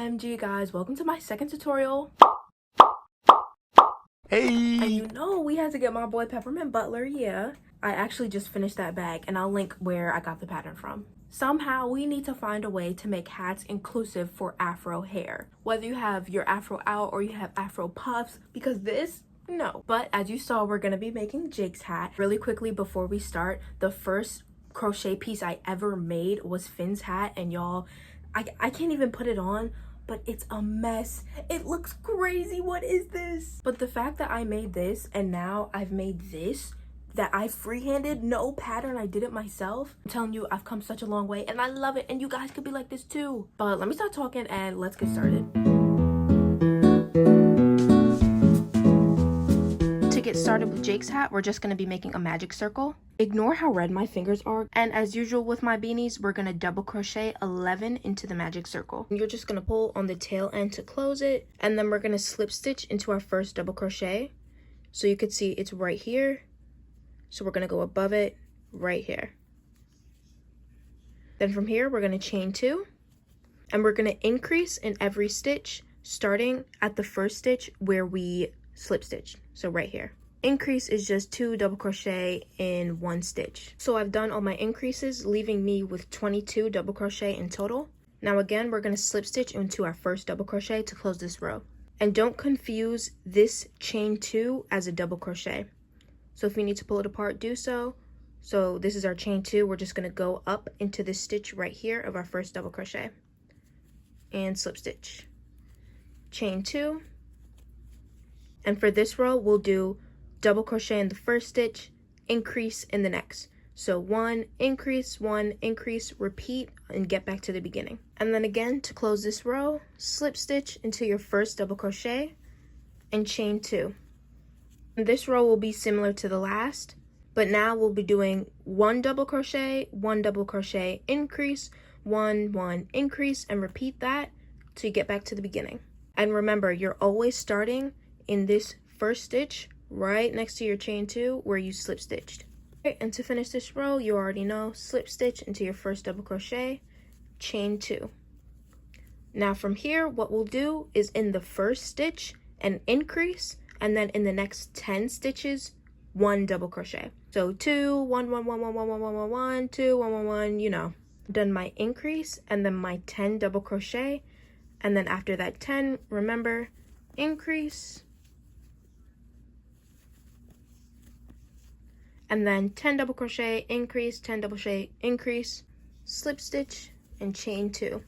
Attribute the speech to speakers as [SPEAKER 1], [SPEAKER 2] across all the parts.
[SPEAKER 1] OMG guys, welcome to my second tutorial.
[SPEAKER 2] Hey!
[SPEAKER 1] And you know we had to get my boy Peppermint Butler, yeah. I actually just finished that bag and I'll link where I got the pattern from. Somehow we need to find a way to make hats inclusive for afro hair. Whether you have your afro out or you have afro puffs, because this, no. But as you saw, we're gonna be making Jake's hat. Really quickly before we start, the first crochet piece I ever made was Finn's hat, and y'all, I can't even put it on, but it's a mess. It looks crazy. What is this? But the fact that I made this and now I've made this that I freehanded, no pattern, I did it myself. I'm telling you, I've come such a long way and I love it, and you guys could be like this too. But let me stop talking and let's get started. To get started with Jake's hat, we're just going to be making a magic circle. Ignore how red my fingers are, and as usual with my beanies, we're going to double crochet 11 into the magic circle. You're just going to pull on the tail end to close it, and then we're going to slip stitch into our first double crochet. So you could see it's right here, so we're going to go above it right here. Then from here we're going to chain 2, and we're going to increase in every stitch starting at the first stitch where we slip stitch. So right here, increase is just 2 double crochet in 1 stitch. So I've done all my increases, leaving me with 22 double crochet in total. Now again, we're going to slip stitch into our first double crochet to close this row. And don't confuse this chain 2 as a double crochet. So if you need to pull it apart, do so. So this is our chain 2. We're just going to go up into this stitch right here of our first double crochet and slip stitch, chain 2. And for this row, we'll do double crochet in the first stitch, increase in the next. So 1 increase, repeat, and get back to the beginning. And then again, to close this row, slip stitch into your first double crochet and chain 2. And this row will be similar to the last, but now we'll be doing 1 double crochet, 1 double crochet, increase, 1 increase, and repeat that till you get back to the beginning. And remember, you're always starting in this first stitch right next to your chain 2 where you slip stitched. Okay, and to finish this row, you already know, slip stitch into your first double crochet, chain 2. Now from here, what we'll do is in the first stitch an increase, and then in the next 10 stitches 1 double crochet. So 2 1 1 1 1 1 1 1 1 1 2 1 1 1, you know. Done my increase and then my 10 double crochet, and then after that 10, remember, increase, and then 10 double crochet, increase, 10 double crochet, increase, slip stitch, and chain 2.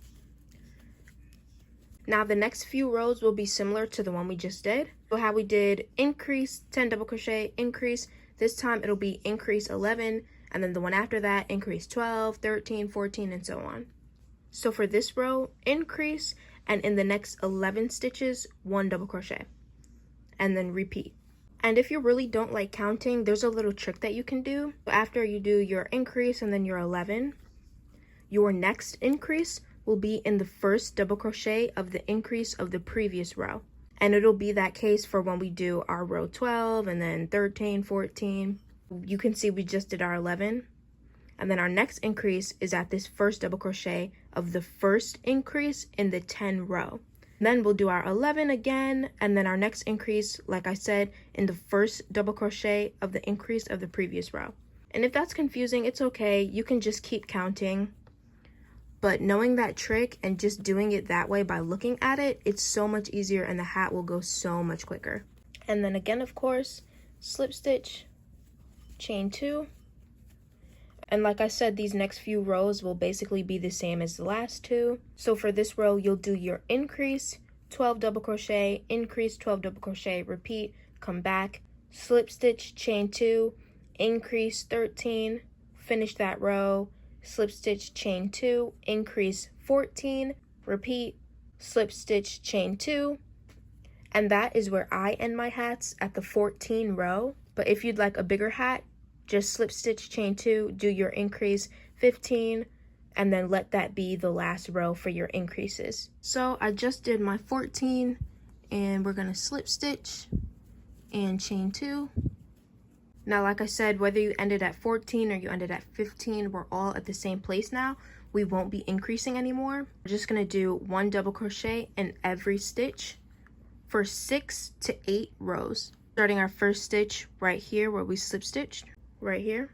[SPEAKER 1] Now the next few rows will be similar to the one we just did. So how we did increase, 10 double crochet, increase, this time it'll be increase 11, and then the one after that, increase 12, 13, 14, and so on. So for this row, increase, and in the next 11 stitches, 1 double crochet, and then repeat. And if you really don't like counting, there's a little trick that you can do. After you do your increase and then your 11, your next increase will be in the first double crochet of the increase of the previous row. And it'll be that case for when we do our row 12 and then 13, 14. You can see we just did our 11. And then our next increase is at this first double crochet of the first increase in the 10 row. Then we'll do our 11 again, and then our next increase, like I said, in the first double crochet of the increase of the previous row. And if that's confusing, it's okay. You can just keep counting. But knowing that trick and just doing it that way by looking at it, it's so much easier and the hat will go so much quicker. And then again, of course, slip stitch, chain 2. And like I said, these next few rows will basically be the same as the last 2. So for this row, you'll do your increase, 12 double crochet, increase, 12 double crochet, repeat, come back, slip stitch, chain 2, increase 13, finish that row, slip stitch, chain 2, increase 14, repeat, slip stitch, chain 2. And that is where I end my hats, at the 14 row. But if you'd like a bigger hat, just slip stitch, chain 2, do your increase 15, and then let that be the last row for your increases. So I just did my 14, and we're gonna slip stitch and chain 2. Now, like I said, whether you ended at 14 or you ended at 15, we're all at the same place now. we won't be increasing anymore. We're just gonna do 1 double crochet in every stitch for 6 to 8 rows. Starting our first stitch right here where we slip stitched, right here.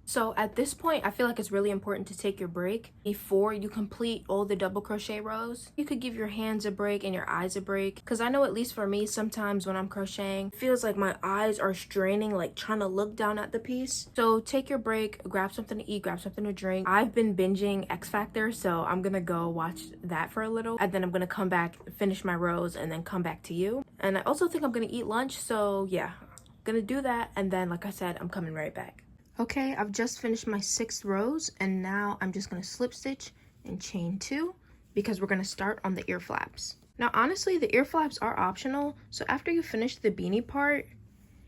[SPEAKER 1] So at this point, I feel like it's really important to take your break before you complete all the double crochet rows. You could give your hands a break and your eyes a break, because I know at least for me, sometimes when I'm crocheting, it feels like my eyes are straining, like trying to look down at the piece. So take your break, grab something to eat, grab something to drink. I've been binging X Factor, so I'm gonna go watch that for a little, and then I'm gonna come back, finish my rows, and then come back to you. And I also think I'm gonna eat lunch, so yeah, I'm gonna do that, and then like I said, I'm coming right back. Okay, I've just finished my 6 rows, and now I'm just going to slip stitch and chain 2 because we're going to start on the ear flaps. Now, honestly, the ear flaps are optional, so after you finish the beanie part,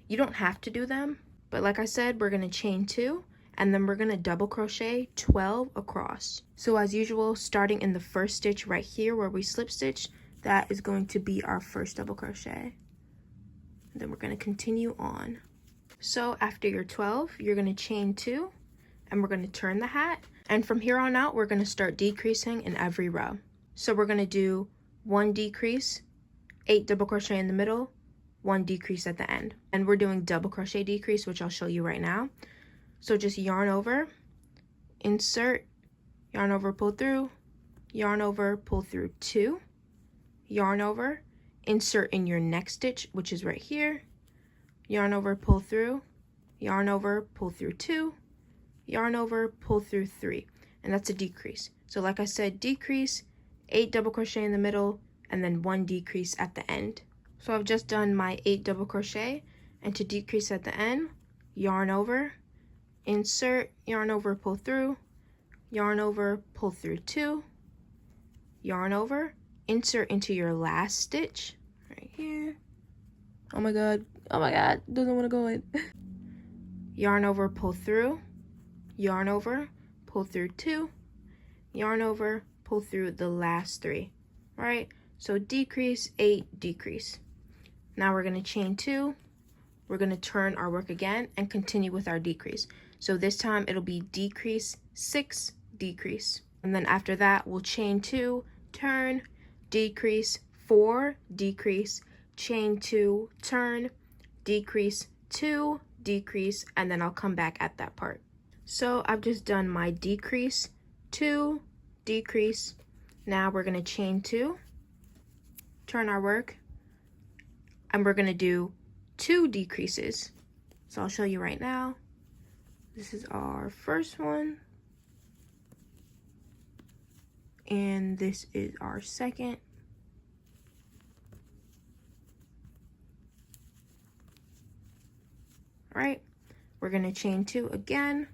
[SPEAKER 1] you don't have to do them. But like I said, we're going to chain 2, and then we're going to double crochet 12 across. So as usual, starting in the first stitch right here where we slip stitch, that is going to be our first double crochet. And then we're going to continue on. So after your 12, you're going to chain 2, and we're going to turn the hat. And from here on out, we're going to start decreasing in every row. So we're going to do 1 decrease, 8 double crochet in the middle, 1 decrease at the end. And we're doing double crochet decrease, which I'll show you right now. So just yarn over, insert, yarn over, pull through, yarn over, pull through 2, yarn over, insert in your next stitch, which is right here, yarn over, pull through, yarn over, pull through 2, yarn over, pull through 3, and that's a decrease. So like I said, decrease, 8 double crochet in the middle, and then 1 decrease at the end. So I've just done my 8 double crochet, and to decrease at the end, yarn over, insert, yarn over, pull through, yarn over, pull through 2, yarn over, insert into your last stitch right here. Oh my god, doesn't want to go in. Yarn over, pull through, yarn over, pull through 2, yarn over, pull through the last 3, right? So decrease, 8, decrease. Now we're going to chain 2, we're going to turn our work again and continue with our decrease. So this time it'll be decrease, 6, decrease. And then after that, we'll chain 2, turn, decrease, 4, decrease, chain 2, turn, decrease, 2, decrease, and then I'll come back at that part. So I've just done my decrease, 2, decrease. Now we're going to chain 2, turn our work, and we're going to do 2 decreases. So I'll show you right now. This is our first one, and this is our second. Right, we're going to chain 2 again,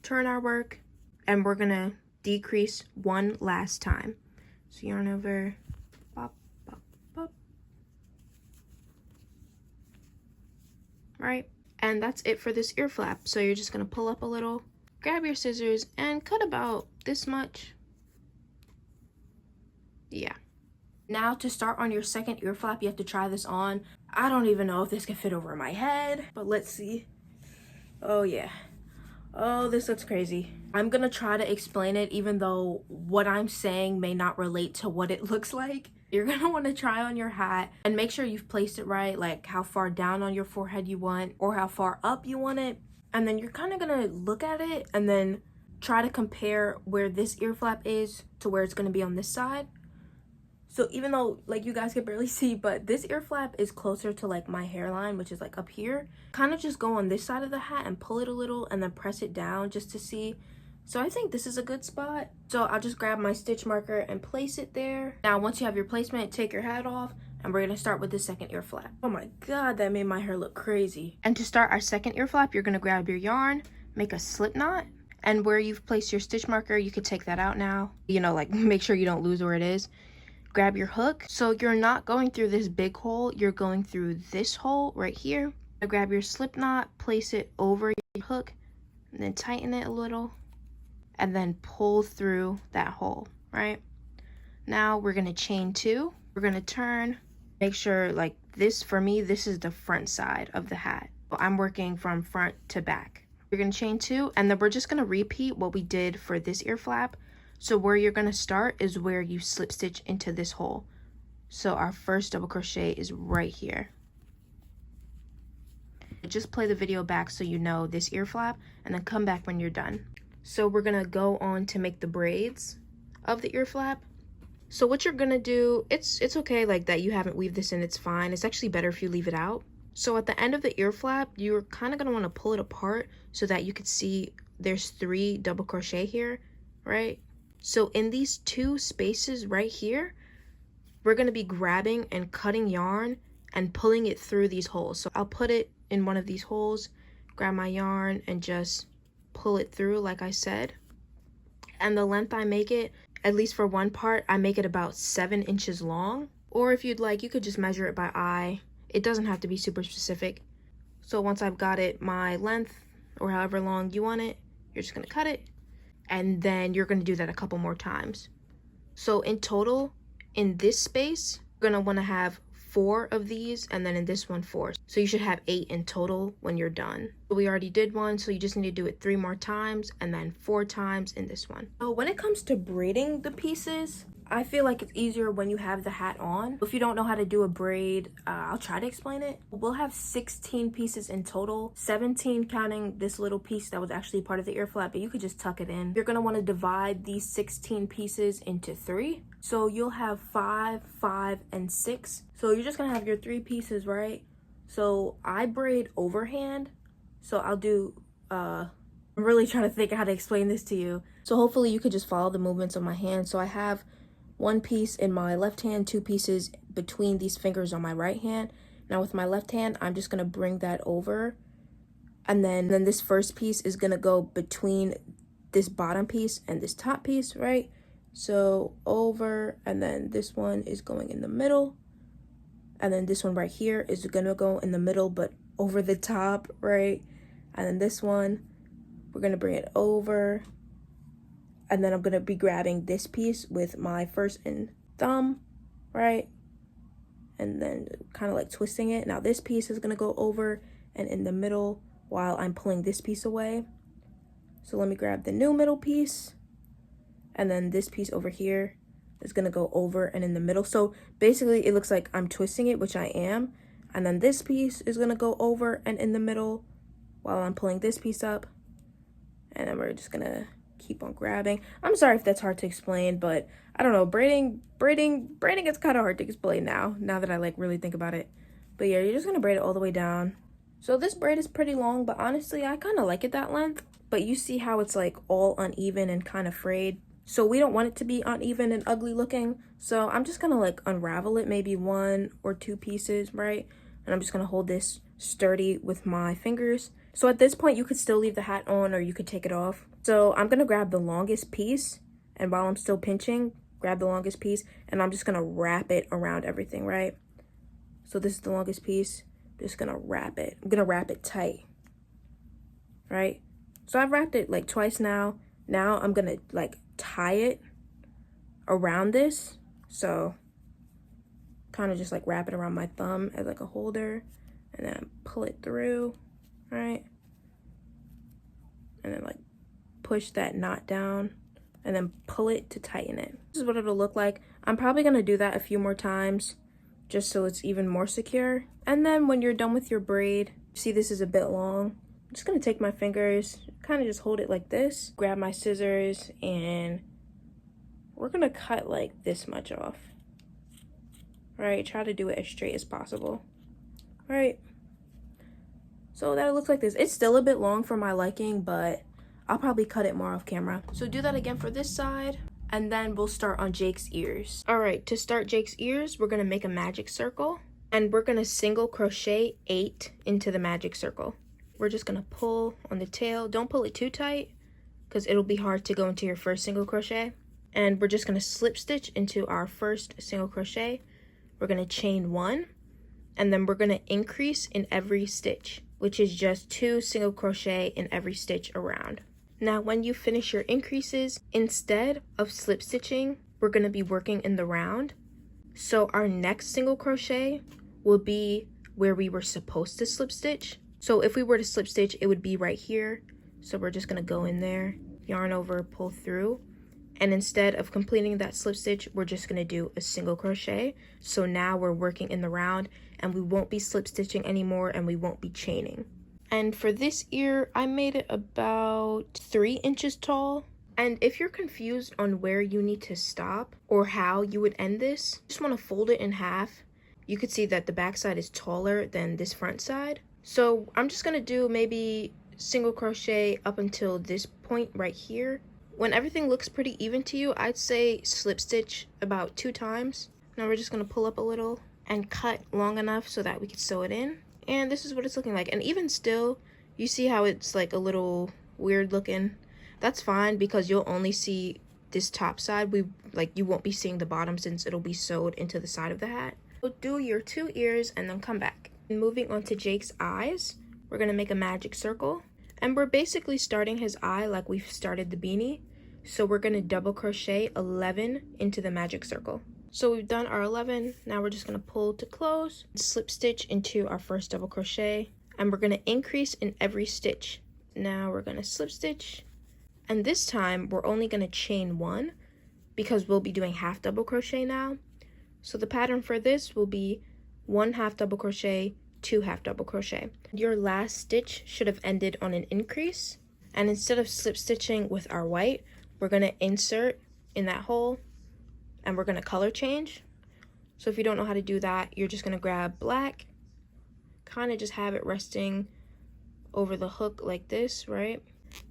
[SPEAKER 1] turn our work, and we're going to decrease 1 last time. So yarn over, pop, pop, pop. Right, and that's it for this ear flap. So you're just going to pull up a little, grab your scissors, and cut about this much. Yeah. Now to start on your second ear flap, you have to try this on. I don't even know if this can fit over my head, but let's see. Oh yeah. Oh, this looks crazy. I'm gonna try to explain it even though what I'm saying may not relate to what it looks like. You're gonna want to try on your hat and make sure you've placed it right, like how far down on your forehead you want or how far up you want it. And then you're kind of gonna look at it and then try to compare where this ear flap is to where it's gonna be on this side. So even though like you guys can barely see, but this ear flap is closer to like my hairline, which is like up here, kind of just go on this side of the hat and pull it a little and then press it down just to see. So I think this is a good spot. So I'll just grab my stitch marker and place it there. Now once you have your placement, take your hat off and we're gonna start with the second ear flap. Oh my god, that made my hair look crazy. And to start our second ear flap, you're gonna grab your yarn, make a slip knot, and where you've placed your stitch marker, you could take that out now. You know, like make sure you don't lose where it is. Grab your hook. So you're not going through this big hole, you're going through this hole right here. Grab your slip knot, place it over your hook, and then tighten it a little, and then pull through that hole, right? Now we're gonna chain 2. We're gonna turn, make sure like this, for me, this is the front side of the hat. I'm working from front to back. You're gonna chain 2, and then we're just gonna repeat what we did for this ear flap. So where you're going to start is where you slip stitch into this hole. So our first double crochet is right here. Just play the video back so you know this ear flap, and then come back when you're done. So we're gonna go on to make the braids of the ear flap. So what you're gonna do, it's okay like that you haven't weaved this in, it's fine. It's actually better if you leave it out. So at the end of the ear flap, you're kind of gonna want to pull it apart so that you could see there's 3 double crochet here, right? So in these 2 spaces right here, we're gonna be grabbing and cutting yarn and pulling it through these holes. So I'll put it in one of these holes, grab my yarn and just pull it through like I said. And the length I make it, at least for one part, I make it about 7 inches long. Or if you'd like, you could just measure it by eye. It doesn't have to be super specific. So once I've got it my length or however long you want it, you're just gonna cut it. And then you're gonna do that a couple more times. So in total, in this space, you're gonna wanna have 4 of these, and then in this one 4. So you should have 8 in total when you're done. We already did one, so you just need to do it 3 more times and then 4 times in this one. So when it comes to braiding the pieces, I feel like it's easier when you have the hat on. If you don't know how to do a braid, I'll try to explain it. We'll have 16 pieces in total, 17 counting this little piece that was actually part of the ear flap, but you could just tuck it in. You're gonna wanna divide these 16 pieces into 3. So you'll have 5, 5, and 6. So you're just gonna have your 3 pieces, right? So I braid overhand. So I'll do, I'm really trying to think how to explain this to you. So hopefully you could just follow the movements of my hand. So I have 1 piece in my left hand, 2 pieces between these fingers on my right hand. Now with my left hand, I'm just gonna bring that over. And then this first piece is gonna go between this bottom piece and this top piece, right? So over, and then this one is going in the middle. And then this one right here is gonna go in the middle, but over the top, right? And then this one, we're gonna bring it over. And then I'm gonna be grabbing this piece with my first and thumb, right? And then kind of like twisting it. Now this piece is gonna go over and in the middle while I'm pulling this piece away. So let me grab the new middle piece. And then this piece over here is gonna go over and in the middle. So basically it looks like I'm twisting it, which I am. And then this piece is gonna go over and in the middle while I'm pulling this piece up. And then we're just gonna keep on grabbing. I'm sorry if that's hard to explain, but I don't know, braiding is kind of hard to explain now that I like really think about it. But yeah, you're just gonna braid it all the way down. So this braid is pretty long, but honestly I kind of like it that length. But you see how it's like all uneven and kind of frayed. So we don't want it to be uneven and ugly looking. So I'm just gonna like unravel it, maybe 1 or 2 pieces, right? And I'm just gonna hold this sturdy with my fingers. So at this point you could still leave the hat on or you could take it off. So I'm gonna grab the longest piece, and while I'm still pinching, grab the longest piece, and I'm just gonna wrap it around everything, right? So this is the longest piece, just gonna wrap it. I'm gonna wrap it tight, right? So I've wrapped it like twice now. Now I'm gonna like tie it around this. So kind of just like wrap it around my thumb as like a holder, and then pull it through, right? And then like push that knot down and then pull it to tighten it. This is what it'll look like. I'm probably gonna do that a few more times just so it's even more secure. And then when you're done with your braid, see this is a bit long. I'm just gonna take my fingers, kind of just hold it like this, grab my scissors, and we're gonna cut like this much off. Right, try to do it as straight as possible. Right. So that it looks like this. It's still a bit long for my liking, but I'll probably cut it more off camera. So do that again for this side, and then we'll start on Jake's ears. All right, to start Jake's ears, we're gonna make a magic circle, and we're gonna single crochet 8 into the magic circle. We're just gonna pull on the tail. Don't pull it too tight, because it'll be hard to go into your first single crochet. And we're just gonna slip stitch into our first single crochet. We're gonna chain 1, and then we're gonna increase in every stitch, which is just 2 single crochet in every stitch around. Now, when you finish your increases, instead of slip stitching, we're gonna be working in the round. So our next single crochet will be where we were supposed to slip stitch. So if we were to slip stitch, it would be right here. So we're just gonna go in there, yarn over, pull through, And instead of completing that slip stitch, we're just going to do a single crochet. So now we're working in the round, and we won't be slip stitching anymore, and we won't be chaining. And for this ear, I made it about 3 inches tall. And if you're confused on where you need to stop or how you would end this, just want to fold it in half. You could see that the back side is taller than this front side. So I'm just going to do maybe single crochet up until this point right here. When everything looks pretty even to you, I'd say slip stitch about 2 times. Now we're just going to pull up a little and cut long enough so that we can sew it in. And this is what it's looking like. And even still, you see how it's like a little weird looking. That's fine because you'll only see this top side. You won't be seeing the bottom since it'll be sewed into the side of the hat. So do your 2 ears and then come back. And moving on to Jake's eyes, we're going to make a magic circle. And we're basically starting his eye like we've started the beanie. So we're going to double crochet 11 into the magic circle. So we've done our 11. Now we're just going to pull to close, slip stitch into our first double crochet, and we're going to increase in every stitch. Now we're going to slip stitch, and this time we're only going to chain 1 because we'll be doing half double crochet now. So the pattern for this will be 1 half double crochet, 2 half double crochet. Your last stitch should have ended on an increase, and instead of slip stitching with our white, we're going to insert in that hole and we're going to color change. So if you don't know how to do that, you're just going to grab black, kind of just have it resting over the hook like this, right?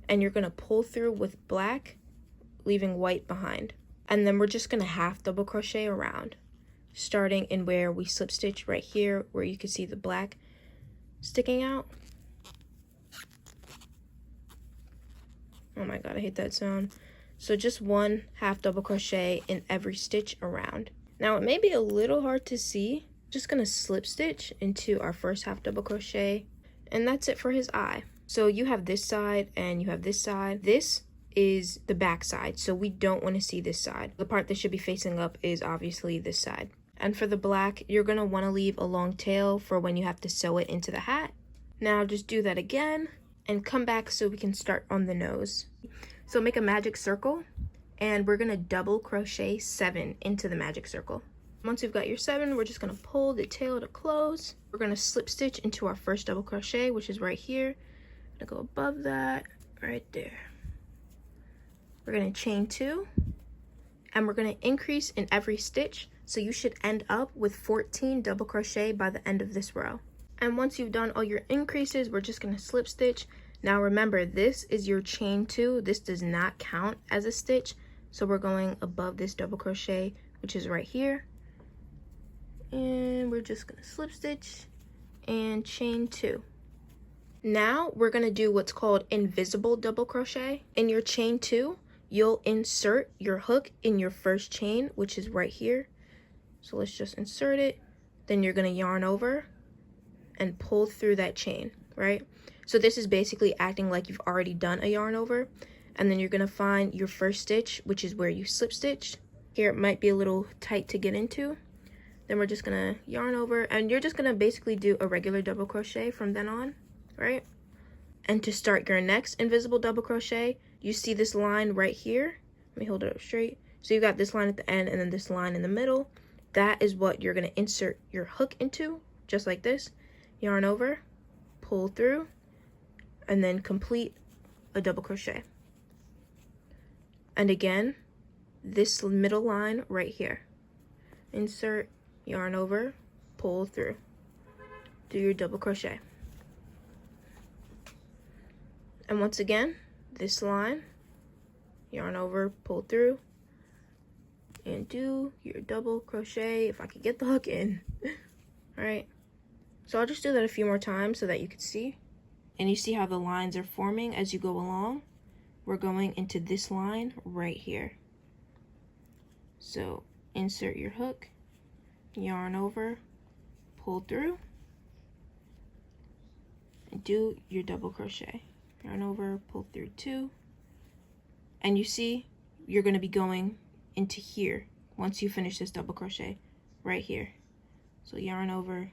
[SPEAKER 1] And you're going to pull through with black, leaving white behind. And then we're just going to half double crochet around, starting in where we slip stitch right here, where you can see the black sticking out. Oh my god, I hate that sound. So just 1 half double crochet in every stitch around. Now it may be a little hard to see. Just gonna slip stitch into our first half double crochet, and that's it for his eye. So you have this side and you have this side. This is the back side, so we don't want to see this side. The part that should be facing up is obviously this side. And for the black, you're gonna want to leave a long tail for when you have to sew it into the hat. Now just do that again and come back so we can start on the nose. So make a magic circle, and we're gonna double crochet 7 into the magic circle. Once you've got your 7, we're just gonna pull the tail to close. We're gonna slip stitch into our first double crochet, which is right here. I'm gonna go above that, right there. We're gonna chain 2, and we're gonna increase in every stitch, so you should end up with 14 double crochet by the end of this row. And once you've done all your increases, we're just gonna slip stitch. Now remember, this is your chain 2. This does not count as a stitch, so we're going above this double crochet, which is right here. And we're just gonna slip stitch and chain 2. Now we're gonna do what's called invisible double crochet. In your chain 2, you'll insert your hook in your first chain, which is right here. So let's just insert it. Then you're gonna yarn over and pull through that chain, right? So this is basically acting like you've already done a yarn over, and then you're gonna find your first stitch, which is where you slip stitched. Here it might be a little tight to get into. Then we're just gonna yarn over, and you're just gonna basically do a regular double crochet from then on, right? And to start your next invisible double crochet, you see this line right here. Let me hold it up straight. So you got this line at the end and then this line in the middle. That is what you're gonna insert your hook into, just like this. Yarn over, pull through, and then complete a double crochet. And again, this middle line right here. Insert, yarn over, pull through. Do your double crochet. And once again, this line, yarn over, pull through, and do your double crochet if I could get the hook in. All right. So I'll just do that a few more times so that you can see. And you see how the lines are forming as you go along. We're going into this line right here. So insert your hook, yarn over, pull through, and do your double crochet. Yarn over, pull through 2. And you see, you're going to be going into here once you finish this double crochet right here. So yarn over,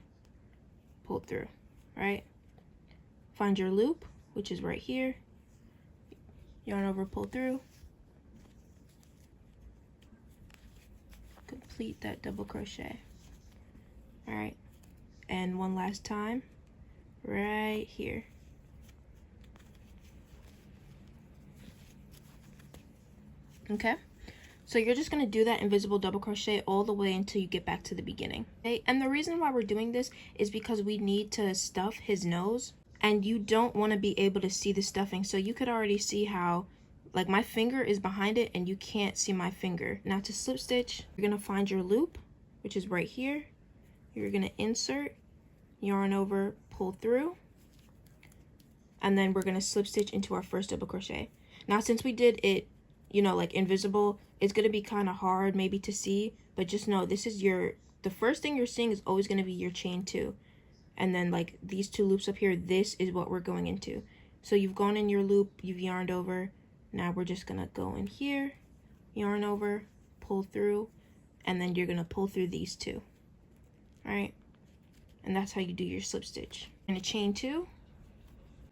[SPEAKER 1] pull through, right? Find your loop, which is right here. Yarn over, pull through, complete that double crochet. All right, and one last time right here. Okay, so you're just going to do that invisible double crochet all the way until you get back to the beginning. Okay, and the reason why we're doing this is because we need to stuff his nose, and you don't want to be able to see the stuffing. So you could already see how, like, my finger is behind it and you can't see my finger. Now to slip stitch, you're going to find your loop, which is right here. You're going to insert, yarn over, pull through, and then we're going to slip stitch into our first double crochet. Now since we did it, you know, like invisible, it's going to be kind of hard maybe to see, but just know this is the first thing you're seeing is always going to be your chain 2. And then like these 2 loops up here, this is what we're going into. So you've gone in your loop, you've yarned over. Now we're just going to go in here, yarn over, pull through, and then you're going to pull through these 2. All right? And that's how you do your slip stitch. And a chain 2.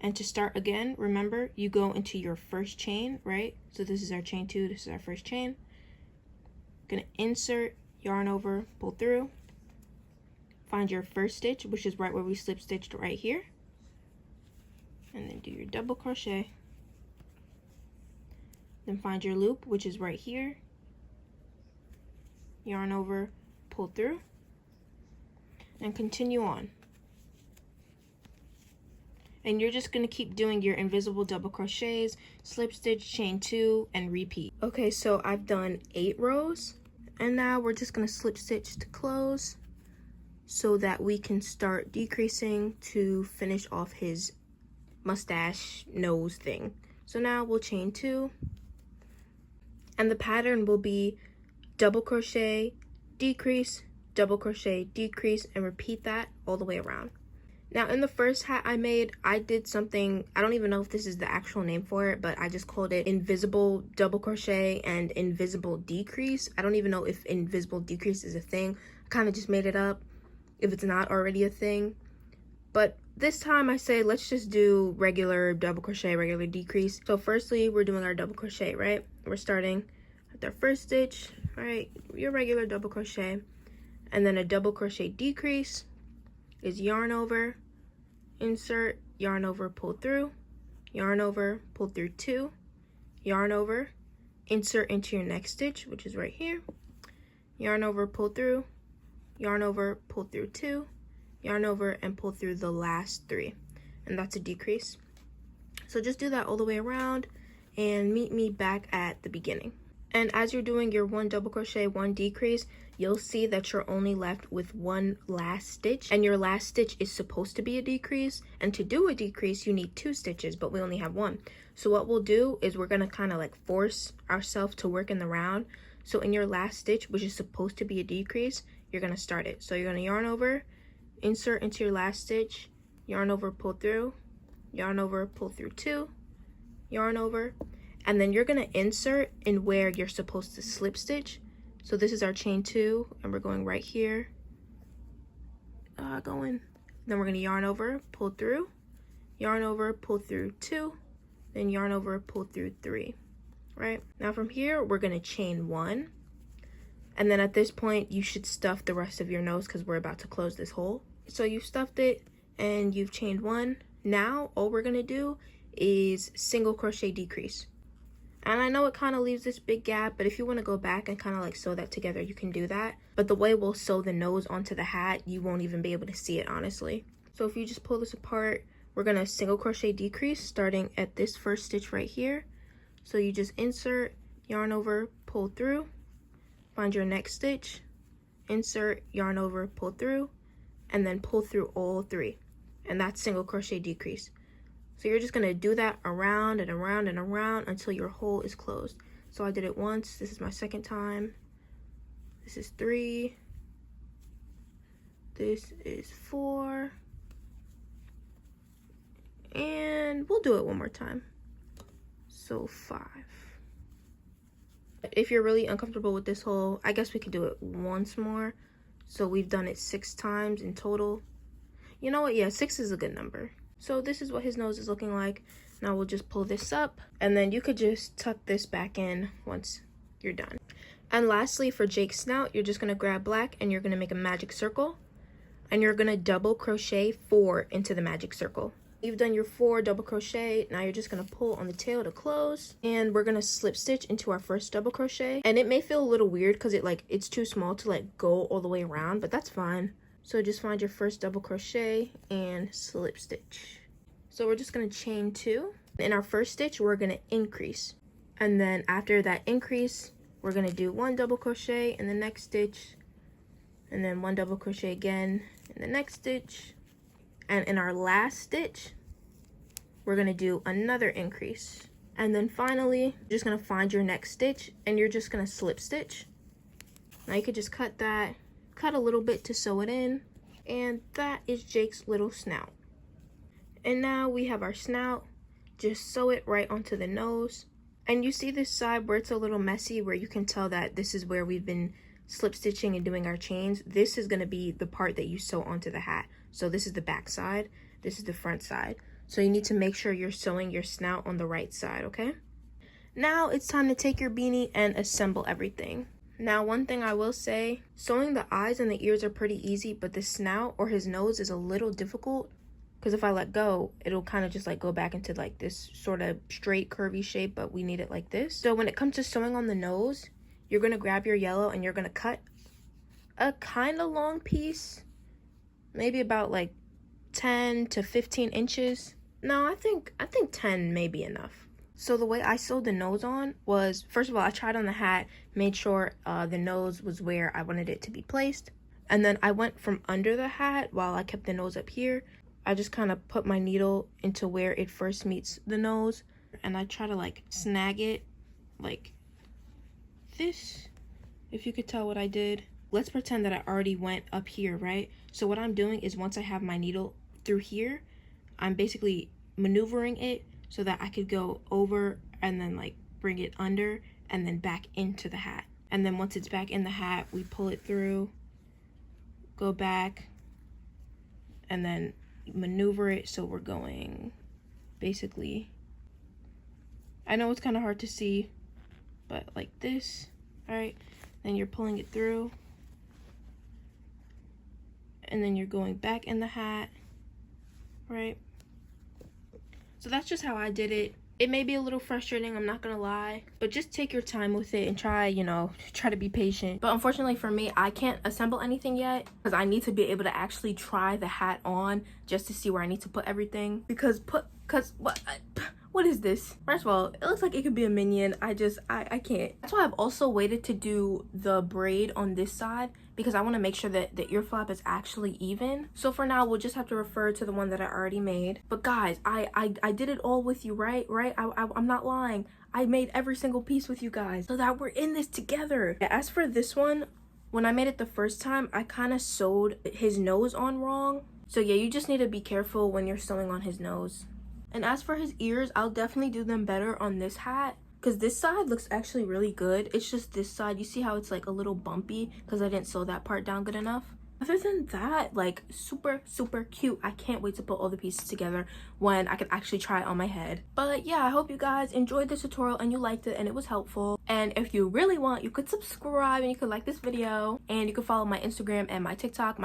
[SPEAKER 1] And to start again, remember, you go into your first chain, right? So this is our chain 2, this is our first chain. Gonna insert, yarn over, pull through. Find your first stitch, which is right where we slip stitched right here. And then do your double crochet. Then find your loop, which is right here. Yarn over, pull through. And continue on. And you're just gonna keep doing your invisible double crochets, slip stitch, chain 2, and repeat. Okay, so I've done 8 rows, and now we're just gonna slip stitch to close so that we can start decreasing to finish off his mustache nose thing. So now we'll chain 2, and the pattern will be double crochet, decrease, double crochet, decrease, and repeat that all the way around. Now in the first hat I made, I did something, I don't even know if this is the actual name for it, but I just called it invisible double crochet and invisible decrease. I don't even know if invisible decrease is a thing. I kind of just made it up if it's not already a thing. But this time I say let's just do regular double crochet, regular decrease. So firstly we're doing our double crochet, right? We're starting with our first stitch, right? Your regular double crochet, and then a double crochet decrease is yarn over, insert, yarn over, pull through, yarn over, pull through 2, yarn over, insert into your next stitch, which is right here, yarn over, pull through, yarn over, pull through 2, yarn over, and pull through the last 3, and that's a decrease. So just do that all the way around and meet me back at the beginning. And as you're doing your 1 double crochet, 1 decrease, you'll see that you're only left with 1 last stitch, and your last stitch is supposed to be a decrease, and to do a decrease you need 2 stitches, but we only have 1. So what we'll do is we're gonna kind of like force ourselves to work in the round. So in your last stitch, which is supposed to be a decrease, you're gonna start it. So you're gonna yarn over, insert into your last stitch, yarn over, pull through, yarn over, pull through 2, yarn over, and then you're gonna insert in where you're supposed to slip stitch. So this is our chain 2, and we're going right here. Then we're gonna yarn over, pull through, yarn over, pull through 2, then yarn over, pull through 3. Right? Now from here, we're gonna chain 1. And then at this point, you should stuff the rest of your nose because we're about to close this hole. So you've stuffed it and you've chained 1. Now all we're gonna do is single crochet decrease. And I know it kind of leaves this big gap, but if you want to go back and kind of like sew that together, you can do that. But the way we'll sew the nose onto the hat, you won't even be able to see it, honestly. So if you just pull this apart, we're going to single crochet decrease starting at this first stitch right here. So you just insert, yarn over, pull through, find your next stitch, insert, yarn over, pull through, and then pull through all 3. And that's single crochet decrease. So you're just going to do that around and around and around until your hole is closed. So I did it once. This is my second time. This is 3. This is 4. And we'll do it one more time. So 5. If you're really uncomfortable with this hole, I guess we could do it once more. So we've done it 6 times in total. You know what? Yeah, 6 is a good number. So this is what his nose is looking like. Now we'll just pull this up, and then you could just tuck this back in once you're done. And lastly, for Jake's snout, you're just going to grab black and you're going to make a magic circle. And you're going to double crochet 4 into the magic circle. You've done your 4 double crochet. Now you're just going to pull on the tail to close. And we're going to slip stitch into our first double crochet. And it may feel a little weird because it's too small to go all the way around, but that's fine. So just find your first double crochet and slip stitch. So we're just going to chain 2. In our first stitch, we're going to increase. And then after that increase, we're going to do 1 double crochet in the next stitch. And then 1 double crochet again in the next stitch. And in our last stitch, we're going to do another increase. And then finally, you're just going to find your next stitch and you're just going to slip stitch. Now you could just cut a little bit to sew it in. And that is Jake's little snout. And now we have our snout. Just sew it right onto the nose. And you see this side where it's a little messy, where you can tell that this is where we've been slip stitching and doing our chains. This is going to be the part that you sew onto the hat. So this is the back side, this is the front side. So you need to make sure you're sewing your snout on the right side, okay? Now it's time to take your beanie and assemble everything. Now one thing I will say, sewing the eyes and the ears are pretty easy, but the snout or his nose is a little difficult, because if I let go, it'll kind of just go back into this sort of straight curvy shape, but we need it like this. So when it comes to sewing on the nose, you're going to grab your yellow and you're going to cut a kind of long piece, maybe about 10 to 15 inches. No, I think 10 may be enough. So the way I sewed the nose on was, first of all, I tried on the hat, made sure the nose was where I wanted it to be placed. And then I went from under the hat while I kept the nose up here. I just kind of put my needle into where it first meets the nose. And I try to snag it like this, if you could tell what I did. Let's pretend that I already went up here, right? So what I'm doing is, once I have my needle through here, I'm basically maneuvering it so that I could go over and then bring it under and then back into the hat. And then once it's back in the hat, we pull it through, go back, and then maneuver it so we're going basically, I know it's kind of hard to see, but like this. All right, then you're pulling it through and then you're going back in the hat, right? So that's just how I did it. It may be a little frustrating, I'm not gonna lie, but just take your time with it and try, try to be patient. But unfortunately for me, I can't assemble anything yet because I need to be able to actually try the hat on just to see where I need to put everything. What is this? First of all, it looks like it could be a minion. I can't. That's why I've also waited to do the braid on this side, because I want to make sure that the ear flap is actually even. So for now, we'll just have to refer to the one that I already made. But guys, I did it all with you, right? I'm not lying. I made every single piece with you guys so that we're in this together. As for this one, when I made it the first time, I kind of sewed his nose on wrong. So yeah, you just need to be careful when you're sewing on his nose. And as for his ears, I'll definitely do them better on this hat, because this side looks actually really good. It's just this side, you see how it's like a little bumpy because I didn't sew that part down good enough. Other than that, like super cute. I can't wait to put all the pieces together when I can actually try it on my head. But yeah, I hope you guys enjoyed this tutorial and you liked it and it was helpful. And if you really want, you could subscribe and you could like this video, and you could follow my Instagram and my TikTok,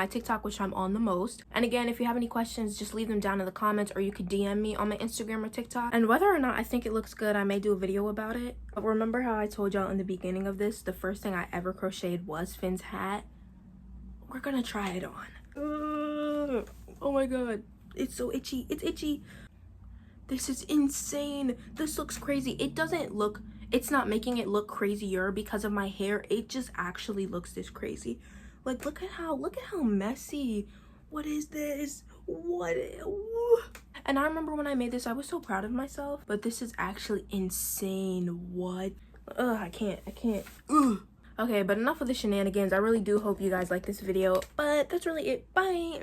[SPEAKER 1] which I'm on the most. And again, if you have any questions, just leave them down in the comments, or you could DM me on my Instagram or TikTok. And whether or not I think it looks good, I may do a video about it. But remember how I told y'all in the beginning of this, the first thing I ever crocheted was Finn's hat? We're gonna try it on. Oh my god, it's so itchy. It's itchy. This is insane. This looks crazy. It's not making it look crazier because of my hair. It just actually looks this crazy. Like, look at how messy. What is this? And I remember when I made this, I was so proud of myself, but this is actually insane. What? I can't. Ugh. Okay, but enough of the shenanigans. I really do hope you guys like this video, but that's really it. Bye.